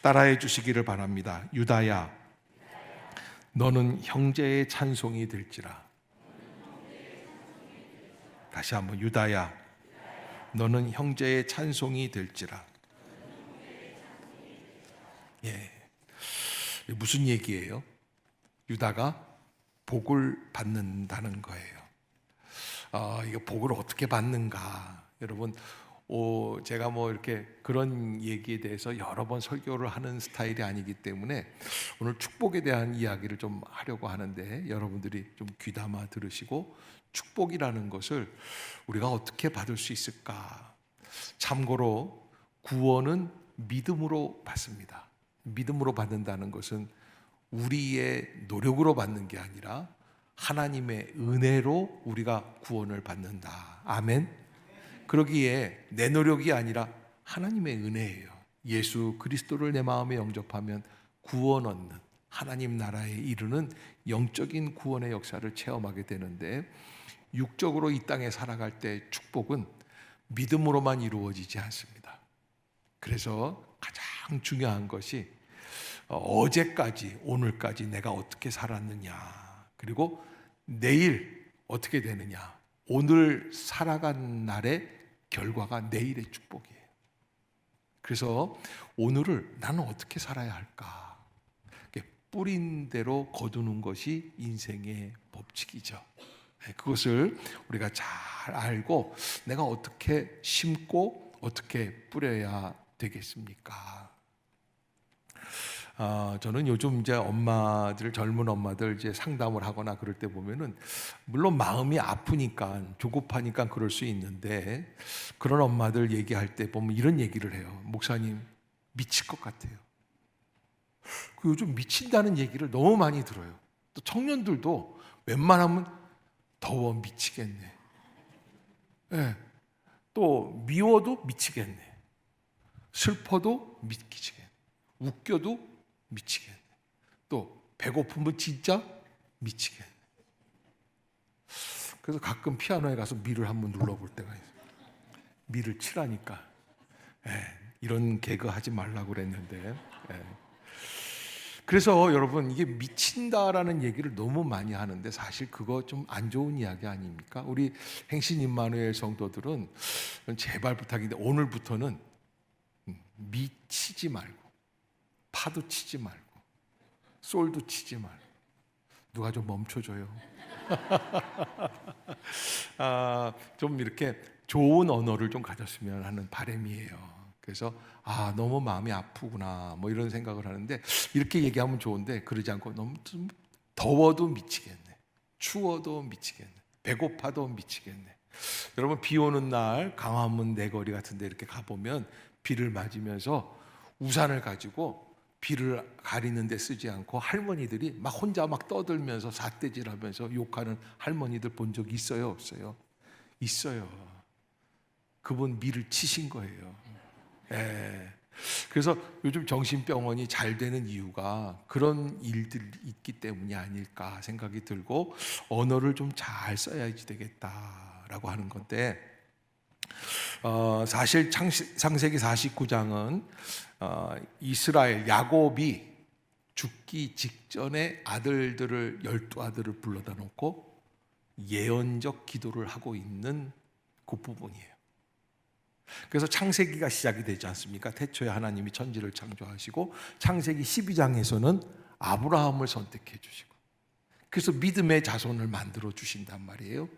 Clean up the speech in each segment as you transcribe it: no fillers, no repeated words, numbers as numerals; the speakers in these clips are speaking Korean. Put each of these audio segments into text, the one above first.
따라해 주시기를 바랍니다. 유다야, 너는 형제의 찬송이 될지라. 다시 한번, 유다야, 너는 형제의 찬송이 될지라. 예, 무슨 얘기예요? 유다가 복을 받는다는 거예요. 이거 복을 어떻게 받는가? 여러분, 제가 이렇게 그런 얘기에 대해서 여러 번 설교를 하는 스타일이 아니기 때문에 오늘 축복에 대한 이야기를 좀 하려고 하는데, 여러분들이 좀 귀담아 들으시고, 축복이라는 것을 우리가 어떻게 받을 수 있을까? 참고로 구원은 믿음으로 받습니다. 믿음으로 받는다는 것은 우리의 노력으로 받는 게 아니라 하나님의 은혜로 우리가 구원을 받는다. 아멘. 그러기에 내 노력이 아니라 하나님의 은혜예요. 예수 그리스도를 내 마음에 영접하면 구원 얻는, 하나님 나라에 이르는 영적인 구원의 역사를 체험하게 되는데, 육적으로 이 땅에 살아갈 때 축복은 믿음으로만 이루어지지 않습니다. 그래서 가장 중요한 것이 어제까지, 오늘까지 내가 어떻게 살았느냐, 그리고 내일 어떻게 되느냐, 오늘 살아간 날의 결과가 내일의 축복이에요. 그래서 오늘을 나는 어떻게 살아야 할까? 뿌린 대로 거두는 것이 인생의 법칙이죠. 그것을 우리가 잘 알고 내가 어떻게 심고 어떻게 뿌려야 되겠습니까? 저는 요즘 이제 엄마들, 젊은 엄마들 이제 상담을 하거나 그럴 때 보면은, 물론 마음이 아프니까, 조급하니까 그럴 수 있는데, 그런 엄마들 얘기할 때 보면 이런 얘기를 해요. 목사님, 미칠 것 같아요. 요즘 미친다는 얘기를 너무 많이 들어요. 또 청년들도 웬만하면 더워 미치겠네. 네. 또 미워도 미치겠네. 슬퍼도 미치겠네. 웃겨도 미치겠네. 또 배고프면 진짜 미치겠네. 그래서 가끔 피아노에 가서 미를 한번 눌러볼 때가 있어요. 미를 치라니까. 이런 개그 하지 말라고 그랬는데. 그래서 여러분, 이게 미친다라는 얘기를 너무 많이 하는데 사실 그거 좀 안 좋은 이야기 아닙니까? 우리 행신 임마누엘 성도들은 제발 부탁인데, 오늘부터는 미치지 말고, 파도 치지 말고, 솔도 치지 말고, 누가 좀 멈춰줘요. 좀 이렇게 좋은 언어를 좀 가졌으면 하는 바람이에요. 그래서 너무 마음이 아프구나 이런 생각을 하는데, 이렇게 얘기하면 좋은데 그러지 않고, 너무 좀 더워도 미치겠네, 추워도 미치겠네, 배고파도 미치겠네. 여러분, 비 오는 날 강화문 내거리 같은 데 이렇게 가보면 비를 맞으면서 우산을 가지고 비를 가리는 데 쓰지 않고 할머니들이 막 혼자 막 떠들면서 삿대질하면서 욕하는 할머니들 본 적 있어요, 없어요? 있어요. 그분 미를 치신 거예요. 그래서 요즘 정신병원이 잘 되는 이유가 그런 일들이 있기 때문이 아닐까 생각이 들고, 언어를 좀 잘 써야지 되겠다라고 하는 건데, 사실 창세기 49장은 이스라엘 야곱이 죽기 직전에 아들들을, 12아들을 불러다 놓고 예언적 기도를 하고 있는 그 부분이에요. 그래서 창세기가 시작이 되지 않습니까? 태초에 하나님이 천지를 창조하시고, 창세기 12장에서는 아브라함을 선택해 주시고, 그래서 믿음의 자손을 만들어 주신단 말이에요.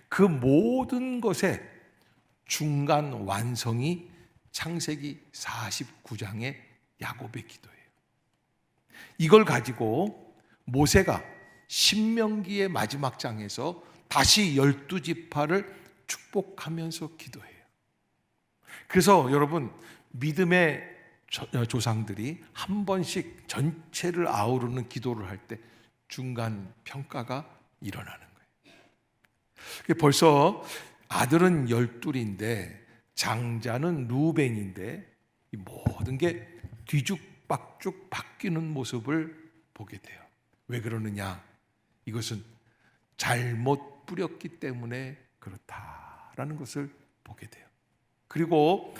그 모든 것의 중간 완성이 창세기 49장의 야곱의 기도예요. 이걸 가지고 모세가 신명기의 마지막 장에서 다시 12지파를 축복하면서 기도해요. 그래서 여러분, 믿음의 조상들이 한 번씩 전체를 아우르는 기도를 할 때 중간 평가가 일어나는 거예요. 벌써 아들은 12인데 장자는 루벤인데, 이 모든 게 뒤죽박죽 바뀌는 모습을 보게 돼요. 왜 그러느냐? 이것은 잘못 뿌렸기 때문에 그렇다라는 것을 보게 돼요. 그리고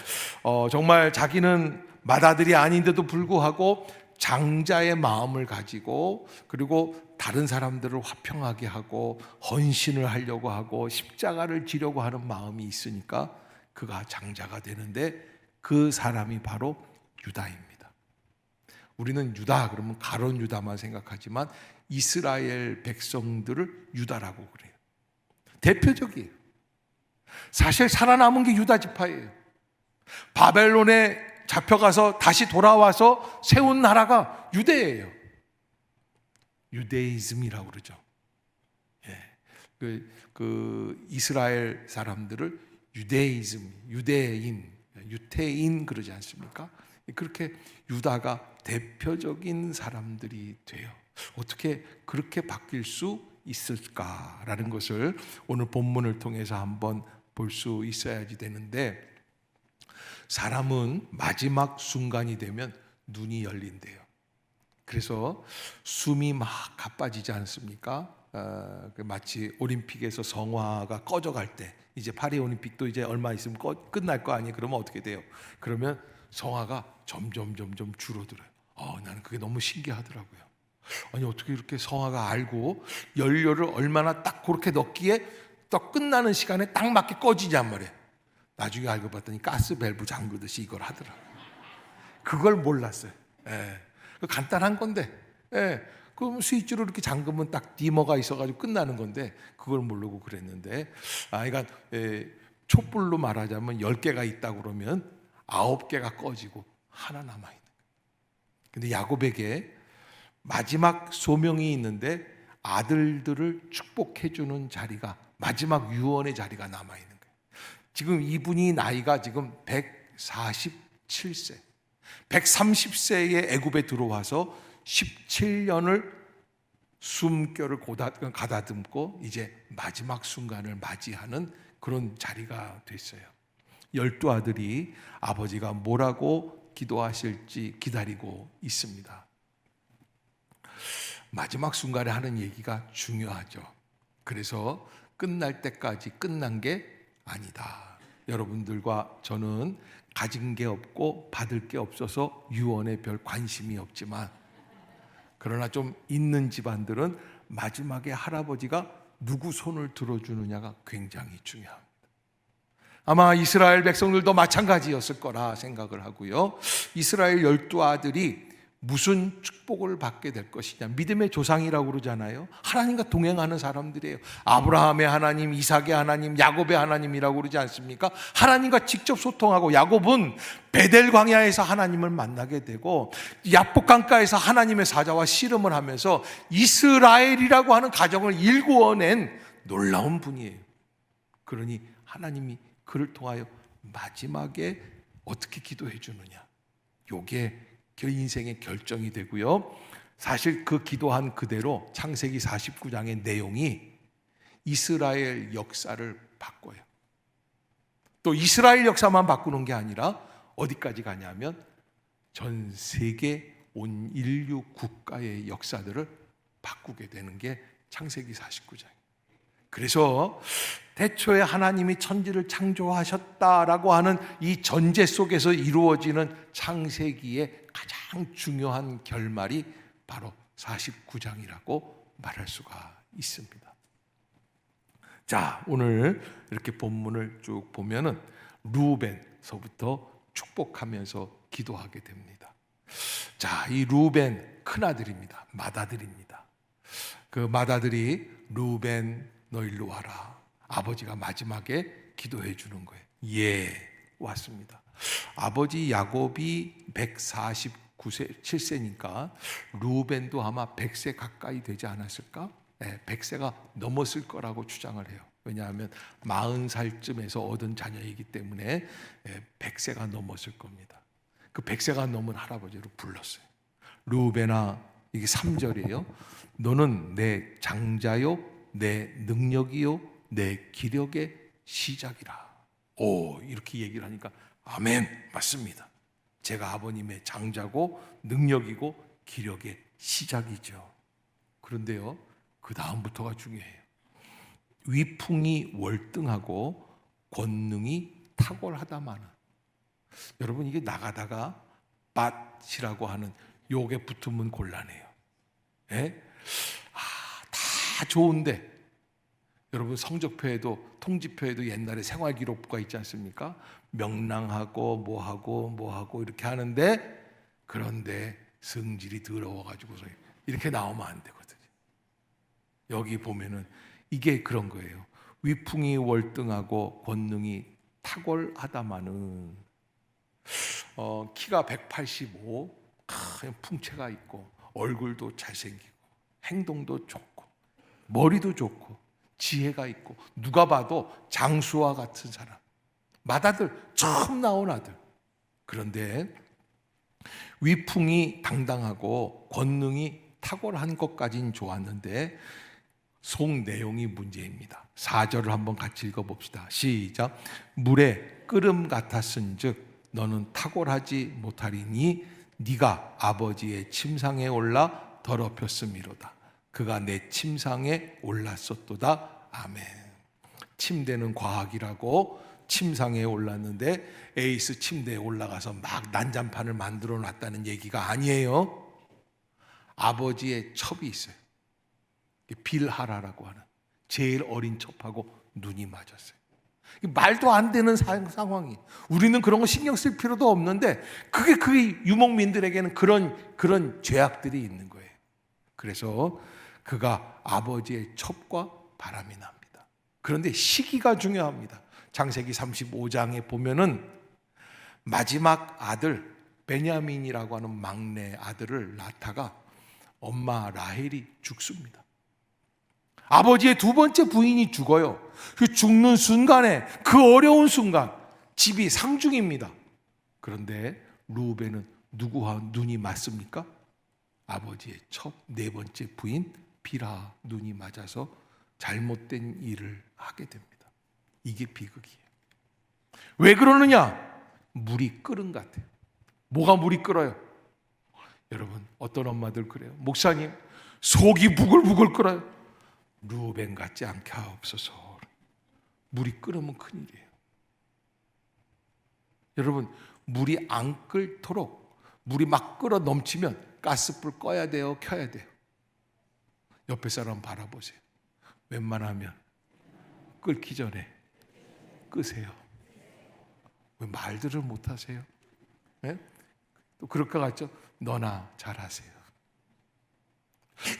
정말 자기는 맏아들이 아닌데도 불구하고 장자의 마음을 가지고, 그리고 다른 사람들을 화평하게 하고 헌신을 하려고 하고 십자가를 지려고 하는 마음이 있으니까 그가 장자가 되는데, 그 사람이 바로 유다입니다. 우리는 유다 그러면 가룟 유다만 생각하지만 이스라엘 백성들을 유다라고 그래요. 대표적이에요. 사실 살아남은 게 유다 지파예요. 바벨론에 잡혀가서 다시 돌아와서 세운 나라가 유대예요. 유대이즘이라고 그러죠. 그 이스라엘 사람들을 유대이즘, 유태인 그러지 않습니까? 그렇게 유다가 대표적인 사람들이 돼요. 어떻게 그렇게 바뀔 수 있을까라는 것을 오늘 본문을 통해서 한번 볼 수 있어야지 되는데, 사람은 마지막 순간이 되면 눈이 열린대요. 그래서 숨이 막 가빠지지 않습니까? 마치 올림픽에서 성화가 꺼져갈 때, 이제 파리 올림픽도 이제 얼마 있으면 끝날 거 아니에요. 그러면 어떻게 돼요? 그러면 성화가 점점 줄어들어요. 나는 그게 너무 신기하더라고요. 아니, 어떻게 이렇게 성화가 알고 연료를 얼마나 딱 그렇게 넣기에 또 끝나는 시간에 딱 맞게 꺼지냔 말이에요. 나중에 알고 봤더니 가스 밸브 잠그듯이 이걸 하더라고요. 그걸 몰랐어요. 간단한 건데, 그럼 스위치로 이렇게 잠그면 딱 디머가 있어가지고 끝나는 건데, 그걸 모르고 그랬는데, 그러니까 촛불로 말하자면 10개가 있다고 그러면 9개가 꺼지고 하나 남아있는 거예요. 근데 야곱에게 마지막 소명이 있는데, 아들들을 축복해주는 자리가, 마지막 유언의 자리가 남아있는 거예요. 지금 이분이 나이가 지금 147세, 130세에 애굽에 들어와서 17년을 숨결을 가다듬고 이제 마지막 순간을 맞이하는 그런 자리가 됐어요. 12아들이 아버지가 뭐라고 기도하실지 기다리고 있습니다. 마지막 순간에 하는 얘기가 중요하죠. 그래서 끝날 때까지 끝난 게 아니다. 여러분들과 저는 가진 게 없고 받을 게 없어서 유언에 별 관심이 없지만, 그러나 좀 있는 집안들은 마지막에 할아버지가 누구 손을 들어주느냐가 굉장히 중요합니다. 아마 이스라엘 백성들도 마찬가지였을 거라 생각을 하고요. 이스라엘 12아들이 무슨 축복을 받게 될 것이냐, 믿음의 조상이라고 그러잖아요. 하나님과 동행하는 사람들이에요. 아브라함의 하나님, 이삭의 하나님, 야곱의 하나님이라고 그러지 않습니까? 하나님과 직접 소통하고, 야곱은 베델 광야에서 하나님을 만나게 되고, 야복 강가에서 하나님의 사자와 씨름을 하면서 이스라엘이라고 하는 가정을 일구어낸 놀라운 분이에요. 그러니 하나님이 그를 통하여 마지막에 어떻게 기도해 주느냐, 요게 그 인생의 결정이 되고요. 사실 그 기도한 그대로 창세기 49장의 내용이 이스라엘 역사를 바꿔요. 또 이스라엘 역사만 바꾸는 게 아니라 어디까지 가냐면 전 세계 온 인류 국가의 역사들을 바꾸게 되는 게 창세기 49장이에요. 그래서 태초에 하나님이 천지를 창조하셨다라고 하는 이 전제 속에서 이루어지는 창세기의 가장 중요한 결말이 바로 49장이라고 말할 수가 있습니다. 자, 오늘 이렇게 본문을 쭉 보면은 루벤서부터 축복하면서 기도하게 됩니다. 자, 이 루벤 큰아들입니다. 맏아들입니다. 그 맏아들이 루벤 너 일로 와라. 아버지가 마지막에 기도해 주는 거예요. 예, 왔습니다. 아버지 야곱이 147세니까 루벤도 아마 100세 가까이 되지 않았을까? 100세가 넘었을 거라고 주장을 해요. 왜냐하면 40살쯤에서 얻은 자녀이기 때문에 100세가 넘었을 겁니다. 그 100세가 넘은 할아버지를 불렀어요. 루벤아, 이게 3절이에요. 너는 내 장자요, 내 능력이요, 내 기력의 시작이라. 이렇게 얘기를 하니까 아멘, 맞습니다. 제가 아버님의 장자고 능력이고 기력의 시작이죠. 그런데요, 그 다음부터가 중요해요. 위풍이 월등하고 권능이 탁월하다마는. 여러분, 이게 나가다가 밭이라고 하는 요게 붙으면 곤란해요. 예? 다 좋은데 여러분 성적표에도 통지표에도 옛날에 생활기록부가 있지 않습니까? 명랑하고 뭐하고 이렇게 하는데 그런데 성질이 더러워가지고서 이렇게 나오면 안 되거든요. 여기 보면은 이게 그런 거예요. 위풍이 월등하고 권능이 탁월하다마는 키가 185, 풍채가 있고 얼굴도 잘생기고 행동도 좋고 머리도 좋고 지혜가 있고 누가 봐도 장수와 같은 사람, 맏아들, 처음 나온 아들. 그런데 위풍이 당당하고 권능이 탁월한 것까지는 좋았는데 속 내용이 문제입니다. 4절을 한번 같이 읽어봅시다. 시작. 물에 끓음 같았은즉 너는 탁월하지 못하리니 네가 아버지의 침상에 올라 더럽혔음이로다. 그가 내 침상에 올랐었도다. 아멘. 침대는 과학이라고 침상에 올랐는데 에이스 침대에 올라가서 막 난장판을 만들어 놨다는 얘기가 아니에요. 아버지의 첩이 있어요. 빌하라라고 하는 제일 어린 첩하고 눈이 맞았어요. 말도 안 되는 상황이. 우리는 그런 거 신경 쓸 필요도 없는데 그게 유목민들에게는 그런 죄악들이 있는 거예요. 그래서 그가 아버지의 첩과 바람이 납니다. 그런데 시기가 중요합니다. 창세기 35장에 보면은 마지막 아들 베냐민이라고 하는 막내 아들을 낳다가 엄마 라헬이 죽습니다. 아버지의 두 번째 부인이 죽어요. 그 죽는 순간에, 그 어려운 순간 집이 상중입니다. 그런데 루벤은 누구와 눈이 맞습니까? 아버지의 첫 네 번째 부인 빌하 눈이 맞아서 잘못된 일을 하게 됩니다. 이게 비극이에요. 왜 그러느냐? 물이 끓은 것 같아요. 뭐가 물이 끓어요? 여러분, 어떤 엄마들 그래요. 목사님, 속이 부글부글 끓어요. 루벤 같지 않게 하옵소서. 물이 끓으면 큰일이에요. 여러분, 물이 안 끓도록, 물이 막 끓어 넘치면 가스불 꺼야 돼요, 켜야 돼요? 옆에 사람 바라보세요. 웬만하면 끓기 전에 끄세요. 왜 말들을 못하세요? 네? 또 그럴 것 같죠? 너나 잘하세요.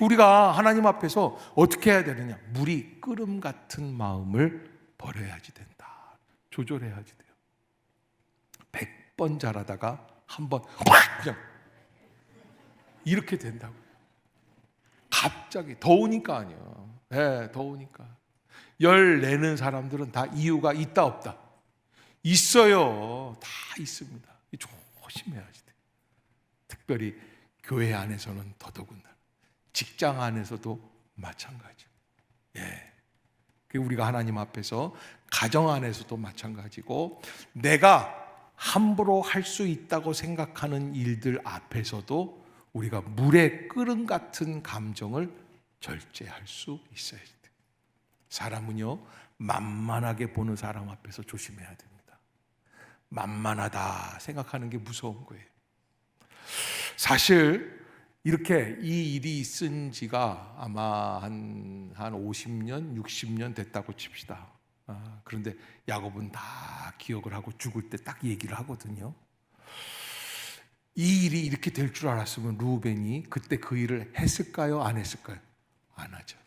우리가 하나님 앞에서 어떻게 해야 되느냐? 물이 끓음 같은 마음을 버려야지 된다. 조절해야지 돼요. 100번 잘하다가 한번 확 그냥 이렇게 된다고요. 갑자기 더우니까 아니야. 네, 더우니까. 열 내는 사람들은 다 이유가 있다 없다? 있어요. 다 있습니다. 조심해야지 돼요. 특별히 교회 안에서는 더더군다나. 직장 안에서도 마찬가지죠. 예. 우리가 하나님 앞에서 가정 안에서도 마찬가지고 내가 함부로 할 수 있다고 생각하는 일들 앞에서도 우리가 물에 끓음 같은 감정을 절제할 수 있어야 돼요. 사람은요, 만만하게 보는 사람 앞에서 조심해야 됩니다. 만만하다 생각하는 게 무서운 거예요. 사실 이렇게 이 일이 있은 지가 아마 한 50년, 60년 됐다고 칩시다. 그런데 야곱은 다 기억을 하고 죽을 때 딱 얘기를 하거든요. 이 일이 이렇게 될 줄 알았으면 루벤이 그때 그 일을 했을까요? 안 했을까요? 안 하죠.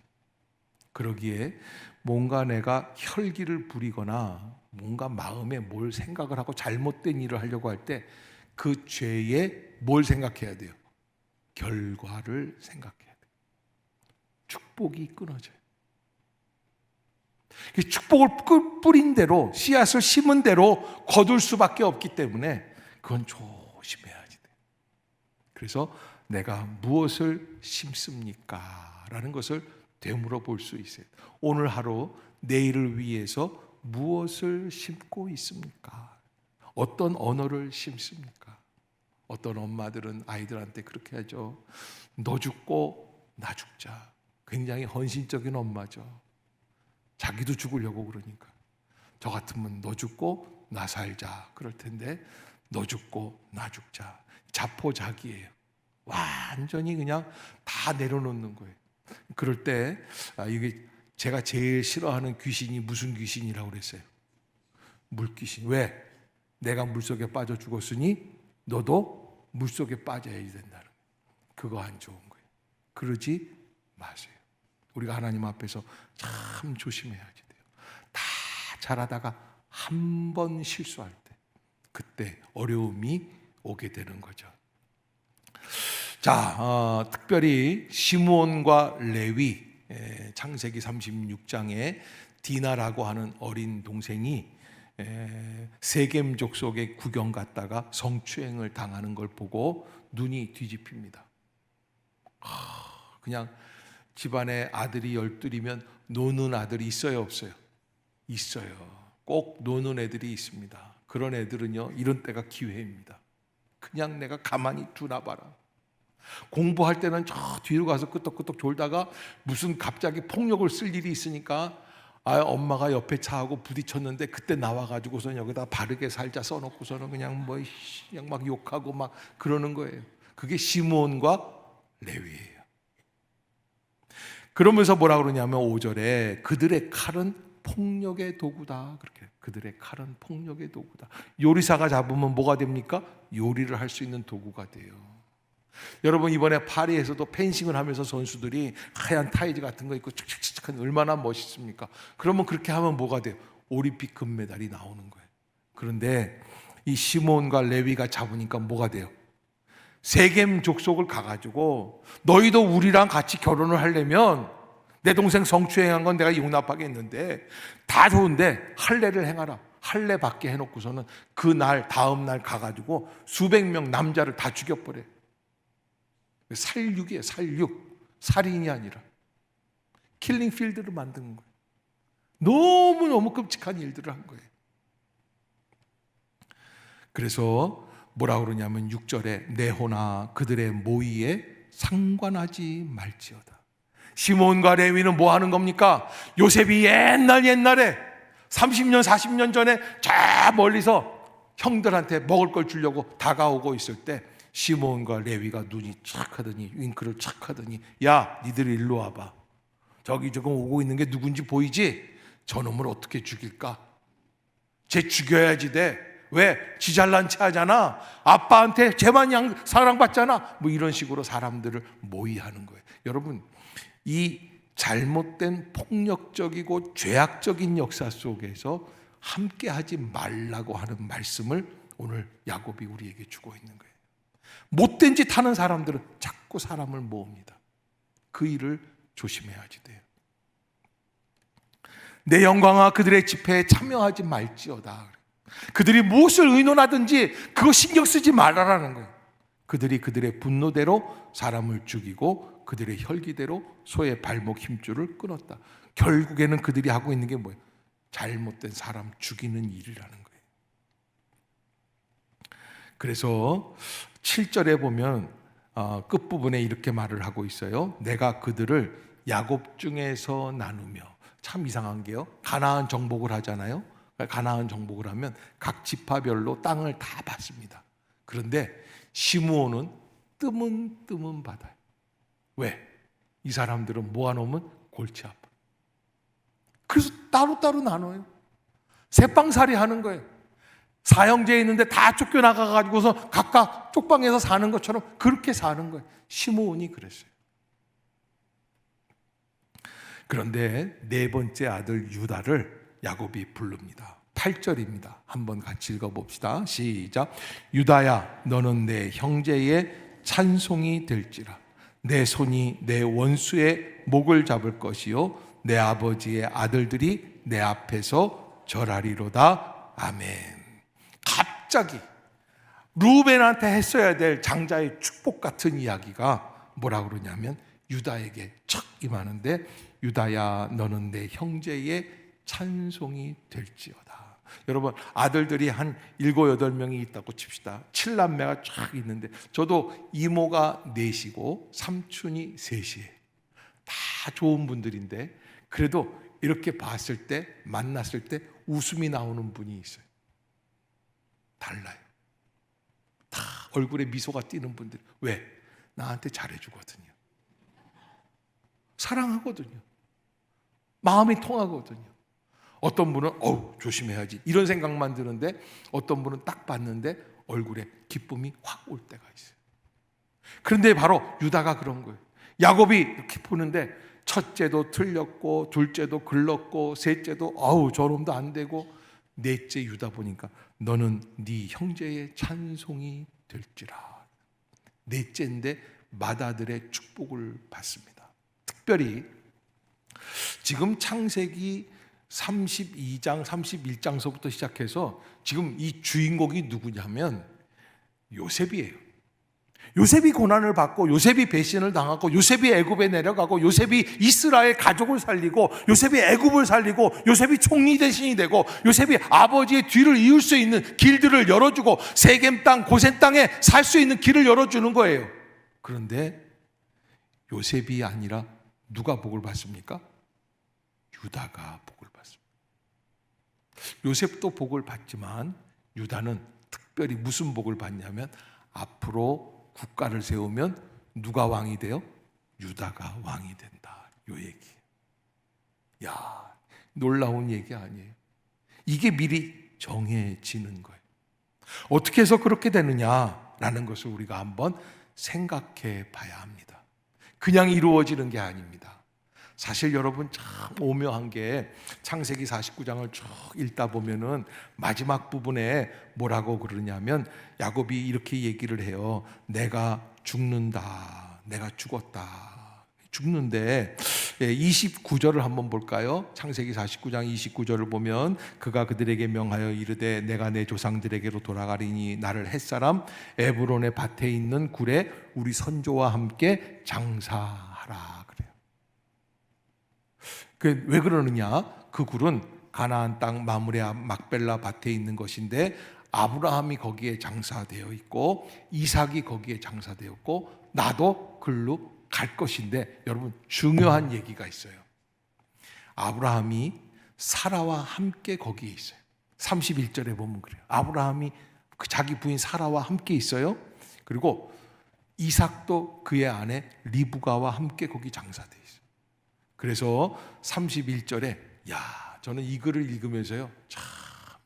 그러기에 뭔가 내가 혈기를 부리거나 뭔가 마음에 뭘 생각을 하고 잘못된 일을 하려고 할 때 그 죄에 뭘 생각해야 돼요? 결과를 생각해야 돼요. 축복이 끊어져요. 축복을 뿌린 대로, 씨앗을 심은 대로 거둘 수밖에 없기 때문에 그건 조심해야지 돼요. 그래서 내가 무엇을 심습니까? 라는 것을 되물어 볼 수 있어요. 오늘 하루 내일을 위해서 무엇을 심고 있습니까? 어떤 언어를 심습니까? 어떤 엄마들은 아이들한테 그렇게 하죠. 너 죽고 나 죽자. 굉장히 헌신적인 엄마죠. 자기도 죽으려고 그러니까. 저 같으면 너 죽고 나 살자 그럴 텐데 너 죽고 나 죽자. 자포자기예요. 완전히 그냥 다 내려놓는 거예요. 그럴 때 이게 제가 제일 싫어하는 귀신이 무슨 귀신이라고 그랬어요? 물귀신. 왜? 내가 물속에 빠져 죽었으니 너도 물속에 빠져야 된다는, 그거 안 좋은 거예요. 그러지 마세요. 우리가 하나님 앞에서 참 조심해야지 돼요. 다 잘하다가 한 번 실수할 때, 그때 어려움이 오게 되는 거죠. 자, 특별히 시므온과 레위, 창세기 36장에 디나라고 하는 어린 동생이 세겜 족속에 구경 갔다가 성추행을 당하는 걸 보고 눈이 뒤집힙니다. 그냥 집안에 아들이 12이면 노는 아들이 있어요, 없어요? 있어요. 꼭 노는 애들이 있습니다. 그런 애들은요, 이런 때가 기회입니다. 그냥 내가 가만히 두나 봐라. 공부할 때는 저 뒤로 가서 끄떡끄떡 졸다가 무슨 갑자기 폭력을 쓸 일이 있으니까 엄마가 옆에 차하고 부딪혔는데 그때 나와가지고선 여기다 바르게 살자 써놓고서는 그냥 그냥 막 욕하고 막 그러는 거예요. 그게 시므온과 레위예요. 그러면서 뭐라 그러냐면 5절에 그들의 칼은 폭력의 도구다. 그렇게, 그들의 칼은 폭력의 도구다. 요리사가 잡으면 뭐가 됩니까? 요리를 할 수 있는 도구가 돼요. 여러분, 이번에 파리에서도 펜싱을 하면서 선수들이 하얀 타이즈 같은 거 입고 칙칙칙 얼마나 멋있습니까? 그러면 그렇게 하면 뭐가 돼요? 올림픽 금메달이 나오는 거예요. 그런데 이 시몬과 레위가 잡으니까 뭐가 돼요? 세겜 족속을 가가지고 너희도 우리랑 같이 결혼을 하려면 내 동생 성추행한 건 내가 용납하겠는데 다 좋은데 할례를 행하라. 할례 받게 해놓고서는 그 날 다음 날 가가지고 수백 명 남자를 다 죽여버려요. 살육이에요. 살육. 살인이 아니라 킬링 필드를 만든 거예요. 너무너무 끔찍한 일들을 한 거예요. 그래서 뭐라 그러냐면 6절에 내호나 그들의 모의에 상관하지 말지어다. 시몬과 레위는 뭐 하는 겁니까? 요셉이 옛날에 30년 40년 전에 저 멀리서 형들한테 먹을 걸 주려고 다가오고 있을 때 시몬과 레위가 눈이 착 하더니, 윙크를 착 하더니, 야, 니들 일로 와봐. 저기 조금 오고 있는 게 누군지 보이지? 저놈을 어떻게 죽일까? 쟤 죽여야지 돼. 왜? 지 잘난 체 하잖아. 아빠한테 쟤만 사랑받잖아. 뭐 이런 식으로 사람들을 모의하는 거예요. 여러분, 이 잘못된 폭력적이고 죄악적인 역사 속에서 함께하지 말라고 하는 말씀을 오늘 야곱이 우리에게 주고 있는 거예요. 못된 짓 하는 사람들은 자꾸 사람을 모읍니다. 그 일을 조심해야지 돼요. 내 영광아 그들의 집회에 참여하지 말지어다. 그들이 무엇을 의논하든지 그거 신경 쓰지 말아라는 거예요. 그들이 그들의 분노대로 사람을 죽이고 그들의 혈기대로 소의 발목 힘줄을 끊었다. 결국에는 그들이 하고 있는 게 뭐예요? 잘못된 사람 죽이는 일이라는 거예요. 그래서 7절에 보면 끝부분에 이렇게 말을 하고 있어요. 내가 그들을 야곱 중에서 나누며. 참 이상한 게요, 가나안 정복을 하잖아요. 가나안 정복을 하면 각 지파별로 땅을 다 받습니다. 그런데 시므온은 뜨문뜨문 받아요. 왜? 이 사람들은 모아놓으면 골치 아파. 그래서 따로따로 나눠요. 새빵살이 하는 거예요. 사형제에 있는데 다 쫓겨나가가지고서 각각 쪽방에서 사는 것처럼 그렇게 사는 거예요. 시므온이 그랬어요. 그런데 네 번째 아들 유다를 야곱이 부릅니다. 8절입니다. 한번 같이 읽어봅시다. 시작. 유다야, 너는 내 형제의 찬송이 될지라. 내 손이 내 원수의 목을 잡을 것이요 내 아버지의 아들들이 내 앞에서 절하리로다. 아멘. 갑자기 루벤한테 했어야 될 장자의 축복 같은 이야기가 뭐라 그러냐면 유다에게 척 임하는데, 유다야 너는 내 형제의 찬송이 될지어다. 여러분, 아들들이 한 7, 8명이 있다고 칩시다. 7남매가 쫙 있는데 저도 이모가 4이고 삼촌이 3이에요. 다 좋은 분들인데 그래도 이렇게 봤을 때, 만났을 때 웃음이 나오는 분이 있어요. 달라요. 다 얼굴에 미소가 띄는 분들. 왜? 나한테 잘해주거든요. 사랑하거든요. 마음이 통하거든요. 어떤 분은 조심해야지 이런 생각만 드는데, 어떤 분은 딱 봤는데 얼굴에 기쁨이 확 올 때가 있어요. 그런데 바로 유다가 그런 거예요. 야곱이 이렇게 보는데 첫째도 틀렸고 둘째도 글렀고 셋째도 저놈도 안 되고, 넷째 유다 보니까 너는 네 형제의 찬송이 될지라. 넷째인데 맏아들의 축복을 받습니다. 특별히 지금 창세기 32장 31장서부터 시작해서 지금 이 주인공이 누구냐면 요셉이에요. 요셉이 고난을 받고, 요셉이 배신을 당하고, 요셉이 애굽에 내려가고, 요셉이 이스라엘 가족을 살리고, 요셉이 애굽을 살리고, 요셉이 총리 대신이 되고, 요셉이 아버지의 뒤를 이을 수 있는 길들을 열어주고, 세겜 땅 고센 땅에 살 수 있는 길을 열어주는 거예요. 그런데 요셉이 아니라 누가 복을 받습니까? 유다가 복을 받습니다. 요셉도 복을 받지만 유다는 특별히 무슨 복을 받냐면, 앞으로 국가를 세우면 누가 왕이 돼요? 유다가 왕이 된다. 요 얘기. 야, 놀라운 얘기 아니에요. 이게 미리 정해지는 거예요. 어떻게 해서 그렇게 되느냐라는 것을 우리가 한번 생각해 봐야 합니다. 그냥 이루어지는 게 아닙니다. 사실 여러분 참 오묘한 게, 창세기 49장을 쭉 읽다 보면은 마지막 부분에 뭐라고 그러냐면, 야곱이 이렇게 얘기를 해요. 내가 죽는다. 내가 죽었다. 죽는데 29절을 한번 볼까요? 창세기 49장 29절을 보면, 그가 그들에게 명하여 이르되 내가 내 조상들에게로 돌아가리니 나를 햇사람 에브론의 밭에 있는 굴에 우리 선조와 함께 장사하라 그래요. 왜 그러느냐? 그 굴은 가나안 땅 마므레 막벨라 밭에 있는 것인데, 아브라함이 거기에 장사되어 있고 이삭이 거기에 장사되었고 나도 글로 갈 것인데, 여러분 중요한 얘기가 있어요. 아브라함이 사라와 함께 거기에 있어요. 31절에 보면 그래요. 아브라함이 자기 부인 사라와 함께 있어요. 그리고 이삭도 그의 아내 리브가와 함께 거기 장사되어 있어요. 그래서 31절에 저는 이 글을 읽으면서요, 참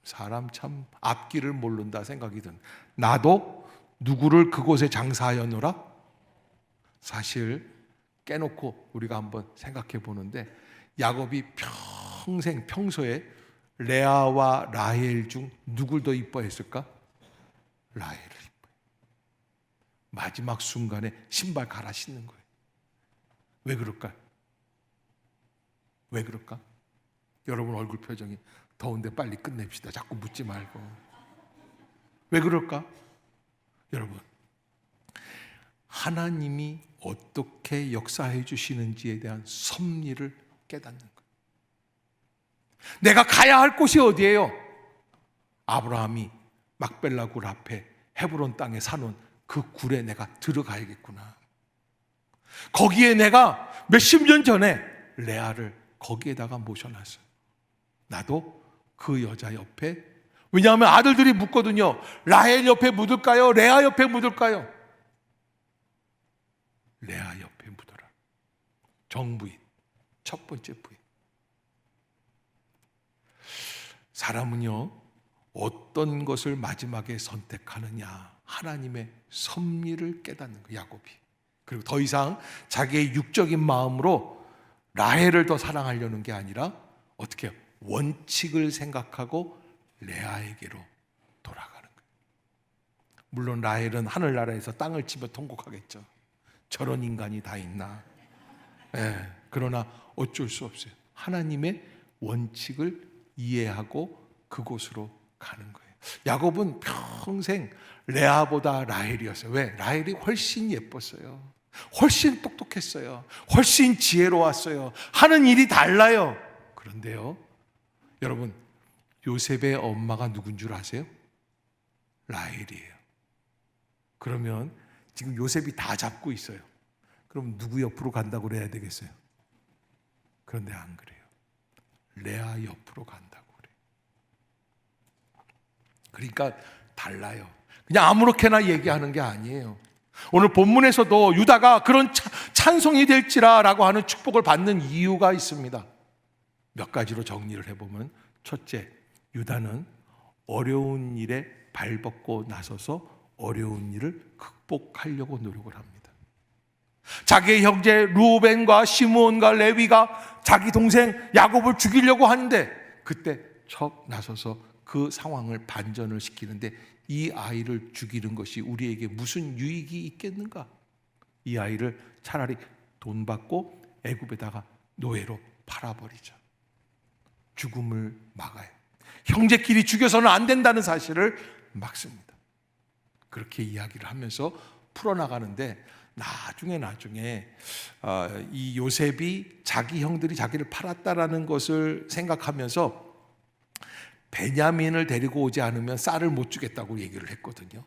사람 참 앞길을 모른다 생각이 든. 나도 누구를 그곳에 장사하였노라? 사실 깨놓고 우리가 한번 생각해 보는데, 야곱이 평소에 레아와 라헬 중 누굴 더 이뻐했을까? 라헬을 이뻐해. 마지막 순간에 신발 갈아 신는 거예요. 왜 그럴까요? 왜 그럴까? 여러분 얼굴 표정이 더운데 빨리 끝냅시다. 자꾸 묻지 말고. 왜 그럴까? 여러분, 하나님이 어떻게 역사해 주시는지에 대한 섭리를 깨닫는 거예요. 내가 가야 할 곳이 어디예요? 아브라함이 막벨라 굴 앞에 헤브론 땅에 사놓은 그 굴에 내가 들어가야겠구나. 거기에 내가 몇십 년 전에 레아를 거기에다가 모셔놨어요. 나도 그 여자 옆에, 왜냐하면 아들들이 묻거든요. 라헬 옆에 묻을까요? 레아 옆에 묻을까요? 레아 옆에 묻어라. 정부인, 첫 번째 부인. 사람은요, 어떤 것을 마지막에 선택하느냐, 하나님의 섭리를 깨닫는 거예요, 야곱이. 그리고 더 이상 자기의 육적인 마음으로 라헬을 더 사랑하려는 게 아니라 어떻게 해요? 원칙을 생각하고 레아에게로 돌아가는 거예요. 물론 라헬은 하늘나라에서 땅을 치며 통곡하겠죠. 저런 인간이 다 있나? 그러나 어쩔 수 없어요. 하나님의 원칙을 이해하고 그곳으로 가는 거예요. 야곱은 평생 레아보다 라헬이었어요. 왜? 라헬이 훨씬 예뻤어요. 훨씬 똑똑했어요. 훨씬 지혜로웠어요. 하는 일이 달라요. 그런데요, 여러분, 요셉의 엄마가 누군 줄 아세요? 라헬이에요. 그러면 지금 요셉이 다 잡고 있어요. 그럼 누구 옆으로 간다고 그래야 되겠어요? 그런데 안 그래요. 레아 옆으로 간다고 그래요. 그러니까 달라요. 그냥 아무렇게나 얘기하는 게 아니에요. 오늘 본문에서도 유다가 그런 찬송이 될지라라고 하는 축복을 받는 이유가 있습니다. 몇 가지로 정리를 해보면, 첫째, 유다는 어려운 일에 발벗고 나서서 어려운 일을 극복하려고 노력을 합니다. 자기의 형제 루벤과 시므온과 레위가 자기 동생 야곱을 죽이려고 하는데, 그때 척 나서서 그 상황을 반전을 시키는데, 이 아이를 죽이는 것이 우리에게 무슨 유익이 있겠는가? 이 아이를 차라리 돈 받고 애굽에다가 노예로 팔아버리자. 죽음을 막아요. 형제끼리 죽여서는 안 된다는 사실을 막습니다. 그렇게 이야기를 하면서 풀어나가는데, 나중에 이 요셉이 자기 형들이 자기를 팔았다라는 것을 생각하면서 베냐민을 데리고 오지 않으면 쌀을 못 주겠다고 얘기를 했거든요.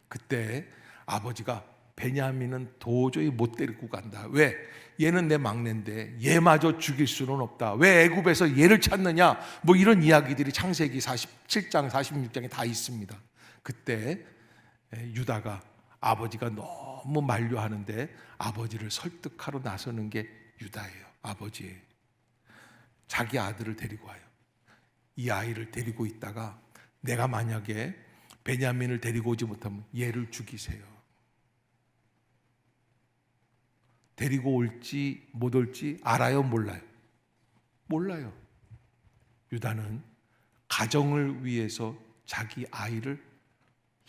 그때 아버지가 베냐민은 도저히 못 데리고 간다. 왜? 얘는 내 막내인데 얘마저 죽일 수는 없다. 왜 애굽에서 얘를 찾느냐? 뭐 이런 이야기들이 창세기 47장, 46장에 다 있습니다. 그때 유다가 아버지가 너무 만류하는데 아버지를 설득하러 나서는 게 유다예요. 아버지, 자기 아들을 데리고 와요. 이 아이를 데리고 있다가 내가 만약에 베냐민을 데리고 오지 못하면 얘를 죽이세요. 데리고 올지 못 올지 알아요? 몰라요? 몰라요. 유다는 가정을 위해서 자기 아이를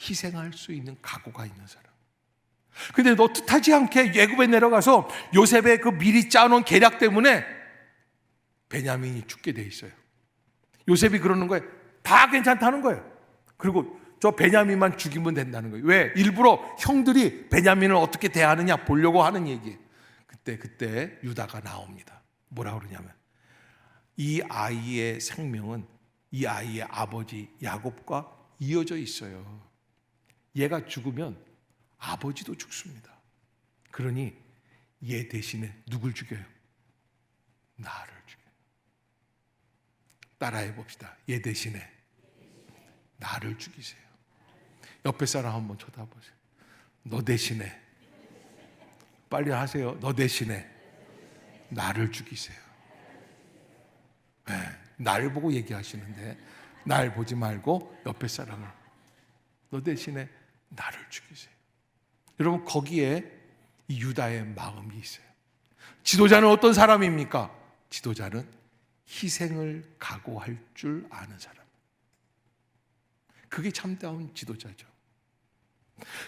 희생할 수 있는 각오가 있는 사람. 근데 너 뜻하지 않게 애굽에 내려가서 요셉의 그 미리 짜놓은 계략 때문에 베냐민이 죽게 돼 있어요. 요셉이 그러는 거예요. 다 괜찮다는 거예요. 그리고 저 베냐민만 죽이면 된다는 거예요. 왜? 일부러 형들이 베냐민을 어떻게 대하느냐 보려고 하는 얘기예요. 그때 유다가 나옵니다. 뭐라 그러냐면, 이 아이의 생명은 이 아이의 아버지 야곱과 이어져 있어요. 얘가 죽으면 아버지도 죽습니다. 그러니 얘 대신에 누굴 죽여요? 나를 죽여요. 따라해 봅시다. 얘 대신에 나를 죽이세요. 옆에 사람 한번 쳐다보세요. 너 대신에, 빨리 하세요. 너 대신에 나를 죽이세요. 네, 날 보고 얘기하시는데 날 보지 말고 옆에 사람을, 너 대신에 나를 죽이세요. 여러분, 거기에 이 유다의 마음이 있어요. 지도자는 어떤 사람입니까? 지도자는 희생을 각오할 줄 아는 사람. 그게 참다운 지도자죠.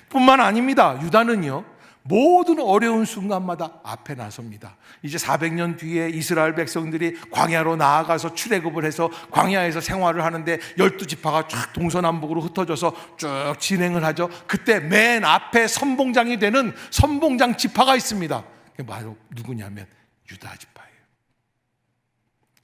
뿐만 아닙니다. 유다는요, 모든 어려운 순간마다 앞에 나섭니다. 이제 400년 뒤에 이스라엘 백성들이 광야로 나아가서 출애굽을 해서 광야에서 생활을 하는데 12지파가 쫙 동서남북으로 흩어져서 쭉 진행을 하죠. 그때 맨 앞에 선봉장이 되는 선봉장 지파가 있습니다. 그게 바로 누구냐면 유다 지파예요.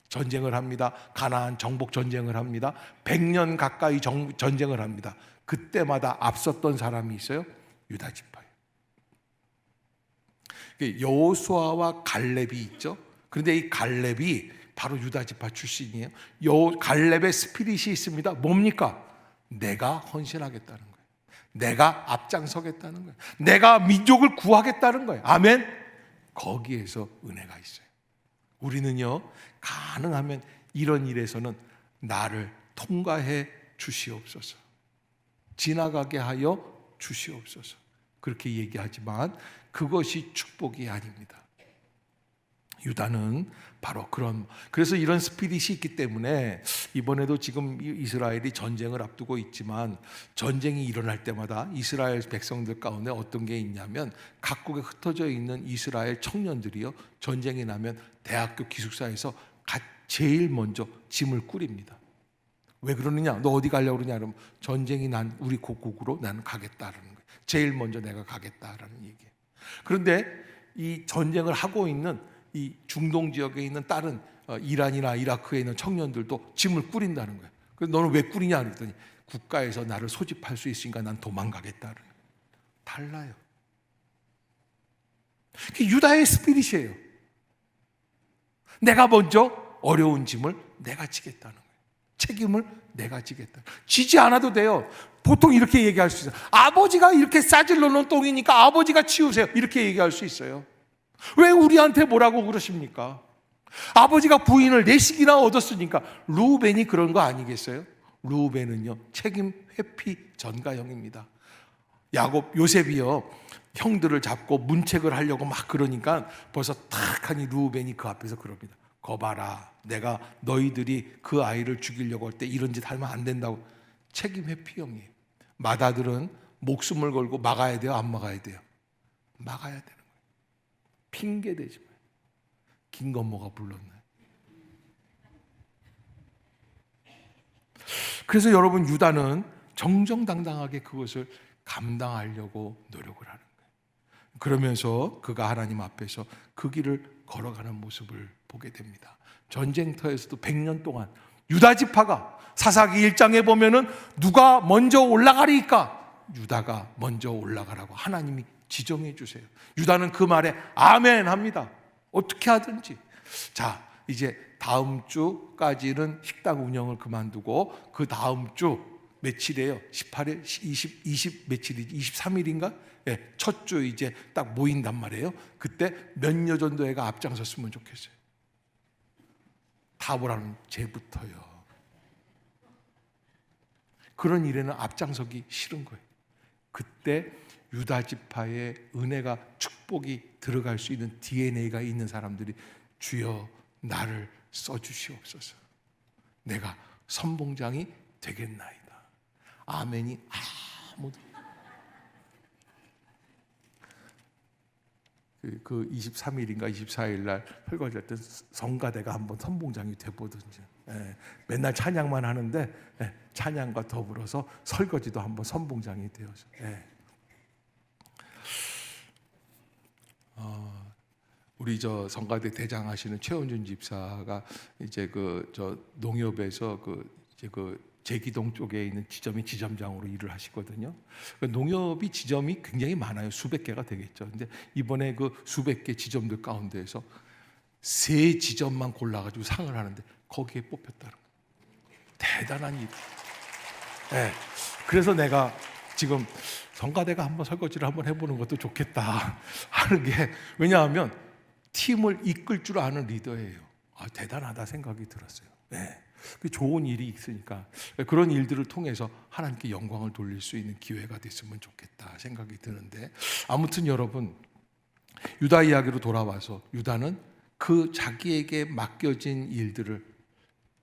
전쟁을 합니다. 가나안 정복 전쟁을 합니다. 100년 가까이 전쟁을 합니다. 그때마다 앞섰던 사람이 있어요. 유다 지파예요. 여호수아와 갈렙이 있죠. 그런데 이 갈렙이 바로 유다 지파 출신이에요. 갈렙의 스피릿이 있습니다. 뭡니까? 내가 헌신하겠다는 거예요. 내가 앞장서겠다는 거예요. 내가 민족을 구하겠다는 거예요. 아멘. 거기에서 은혜가 있어요. 우리는요, 가능하면 이런 일에서는 나를 통과해 주시옵소서, 지나가게 하여 주시옵소서, 그렇게 얘기하지만 그것이 축복이 아닙니다. 유다는 바로 그래서 이런 스피릿이 있기 때문에 이번에도 지금 이스라엘이 전쟁을 앞두고 있지만, 전쟁이 일어날 때마다 이스라엘 백성들 가운데 어떤 게 있냐면, 각국에 흩어져 있는 이스라엘 청년들이요, 전쟁이 나면 대학교 기숙사에서 제일 먼저 짐을 꾸립니다. 왜 그러느냐? 너 어디 가려고 그러냐? 그러면 전쟁이 난 우리 고국으로 나는 가겠다라는 거예요. 제일 먼저 내가 가겠다라는 얘기예요. 그런데 이 전쟁을 하고 있는 이 중동 지역에 있는 다른 이란이나 이라크에 있는 청년들도 짐을 꾸린다는 거예요. 그래서 너는 왜 꾸리냐 그랬더니, 국가에서 나를 소집할 수 있으니까 난 도망가겠다는 거예요. 달라요. 그게 유다의 스피릿이에요. 내가 먼저 어려운 짐을 내가 지겠다는 거예요. 책임을 내가 지겠다. 지지 않아도 돼요. 보통 이렇게 얘기할 수 있어요. 아버지가 이렇게 싸질러 놓은 똥이니까 아버지가 치우세요. 이렇게 얘기할 수 있어요. 왜 우리한테 뭐라고 그러십니까? 아버지가 부인을 4씩이나 얻었으니까. 르우벤이 그런 거 아니겠어요? 르우벤은요, 책임 회피 전가형입니다. 요셉이요, 형들을 잡고 문책을 하려고 막 그러니까 벌써 탁 하니 르우벤이 그 앞에서 그럽니다. 거봐라, 내가 너희들이 그 아이를 죽이려고 할 때 이런 짓 하면 안 된다고. 책임 회피형이에요. 맏아들은 목숨을 걸고 막아야 돼요, 안 막아야 돼요? 막아야 되는 거예요. 핑계 대지 마요. 김건모가 불렀나요? 그래서 여러분, 유다는 정정당당하게 그것을 감당하려고 노력을 하는 거예요. 그러면서 그가 하나님 앞에서 그 길을 걸어가는 모습을 보게 됩니다. 전쟁터에서도 100년 동안 유다 지파가, 사사기 1장에 보면은 누가 먼저 올라가리까? 유다가 먼저 올라가라고 하나님이 지정해 주세요. 유다는 그 말에 아멘 합니다. 어떻게 하든지. 자, 이제 다음 주까지는 식당 운영을 그만두고 그 다음 주 며칠이에요? 18일, 20 며칠이지? 23일인가? 예, 첫 주 이제 딱 모인단 말이에요. 그때 몇녀 정도 애가 앞장섰으면 좋겠어요. 다보라는 쟤부터요. 그런 일에는 앞장서기 싫은 거예요. 그때 유다 지파의 은혜가, 축복이 들어갈 수 있는 DNA가 있는 사람들이 주여 나를 써주시옵소서. 내가 선봉장이 되겠나이다. 아멘이 아무도. 그 23일인가 24일 날 설거지할 때 성가대가 한번 선봉장이 돼보든지. 예, 맨날 찬양만 하는데 예, 찬양과 더불어서 설거지도 한번 선봉장이 되어서. 예. 우리 저 성가대 대장하시는 최원준 집사가 이제 저 농협에서 이제 제기동 쪽에 있는 지점이 지점장으로 일을 하시거든요. 농협이 지점이 굉장히 많아요. 수백 개가 되겠죠. 근데 이번에 그 수백 개 지점들 가운데에서 3지점만 골라가지고 상을 하는데 거기에 뽑혔다는 거예요. 대단한 일. 네. 그래서 내가 지금 성가대가 한번 설거지를 한번 해보는 것도 좋겠다 하는 게, 왜냐하면 팀을 이끌 줄 아는 리더예요. 대단하다 생각이 들었어요. 네. 좋은 일이 있으니까 그런 일들을 통해서 하나님께 영광을 돌릴 수 있는 기회가 됐으면 좋겠다 생각이 드는데, 아무튼 여러분, 유다 이야기로 돌아와서 유다는 그 자기에게 맡겨진 일들을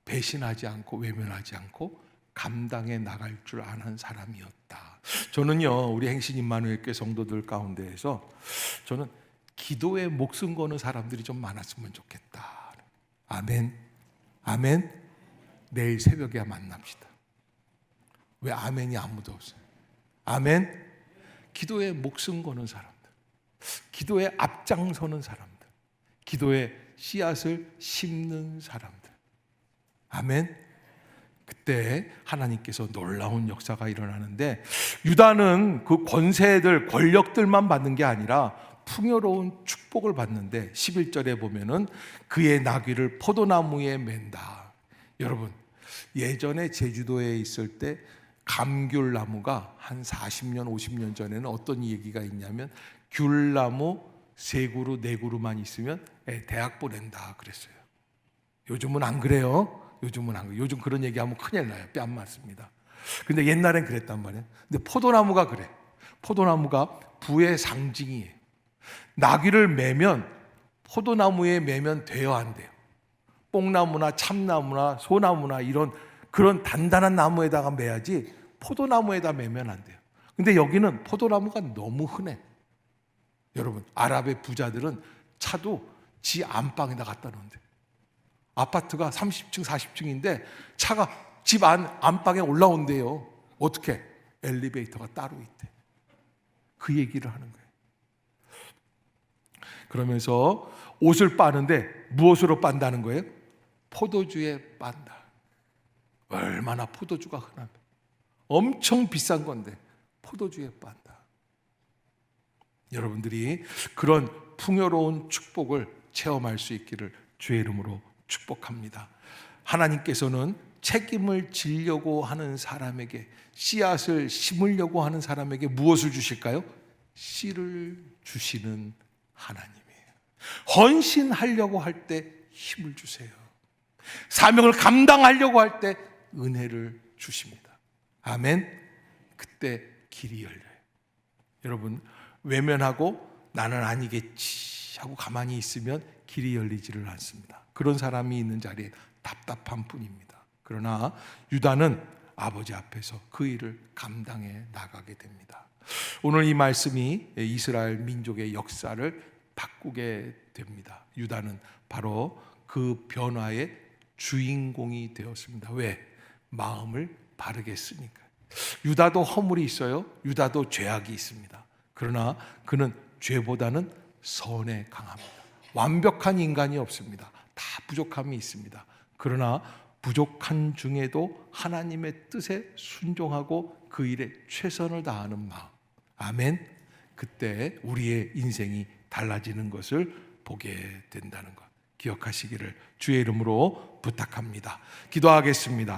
배신하지 않고 외면하지 않고 감당해 나갈 줄 아는 사람이었다. 저는요, 우리 행신 임마누엘교회 성도들 가운데에서 저는 기도에 목숨 거는 사람들이 좀 많았으면 좋겠다. 아멘. 아멘. 내일 새벽에 만납시다. 왜 아멘이 아무도 없어요? 아멘. 기도에 목숨 거는 사람들, 기도에 앞장서는 사람들, 기도에 씨앗을 심는 사람들. 아멘. 그때 하나님께서 놀라운 역사가 일어나는데, 유다는 그 권세들, 권력들만 받는 게 아니라 풍요로운 축복을 받는데 11절에 보면은 그의 나귀를 포도나무에 맨다. 여러분, 예전에 제주도에 있을 때 감귤나무가 한 40년, 50년 전에는 어떤 얘기가 있냐면 귤나무 3그루, 4그루만 있으면 대학 보낸다 그랬어요. 요즘은 안 그래요. 요즘은 안 그래요. 요즘 그런 얘기하면 큰일 나요. 뺨 맞습니다. 근데 옛날엔 그랬단 말이에요. 근데 포도나무가 그래. 포도나무가 부의 상징이에요. 나귀를 매면 포도나무에 매면 돼요, 안 돼요? 뽕나무나 참나무나 소나무나 이런 그런 단단한 나무에다가 매야지 포도나무에다 매면 안 돼요. 근데 여기는 포도나무가 너무 흔해. 여러분, 아랍의 부자들은 차도 지 안방에다 갖다 놓는데, 아파트가 30층 40층인데 차가 집 안방에 올라온대요. 어떻게? 엘리베이터가 따로 있대. 그 얘기를 하는 거예요. 그러면서 옷을 빠는데 무엇으로 빤다는 거예요? 포도주에 빤다. 얼마나 포도주가 흔하면 엄청 비싼 건데 포도주에 빤다. 여러분들이 그런 풍요로운 축복을 체험할 수 있기를 주의 이름으로 축복합니다. 하나님께서는 책임을 지려고 하는 사람에게, 씨앗을 심으려고 하는 사람에게 무엇을 주실까요? 씨를 주시는 하나님이에요. 헌신하려고 할 때 힘을 주세요. 사명을 감당하려고 할 때 은혜를 주십니다. 아멘. 그때 길이 열려요. 여러분, 외면하고 나는 아니겠지 하고 가만히 있으면 길이 열리지를 않습니다. 그런 사람이 있는 자리에 답답한 뿐입니다. 그러나 유다는 아버지 앞에서 그 일을 감당해 나가게 됩니다. 오늘 이 말씀이 이스라엘 민족의 역사를 바꾸게 됩니다. 유다는 바로 그 변화의 주인공이 되었습니다. 왜? 마음을 바르게 쓰니까. 유다도 허물이 있어요. 유다도 죄악이 있습니다. 그러나 그는 죄보다는 선에 강합니다. 완벽한 인간이 없습니다. 다 부족함이 있습니다. 그러나 부족한 중에도 하나님의 뜻에 순종하고 그 일에 최선을 다하는 마음. 아멘. 그때 우리의 인생이 달라지는 것을 보게 된다는 것 기억하시기를 주의 이름으로 부탁합니다. 기도하겠습니다.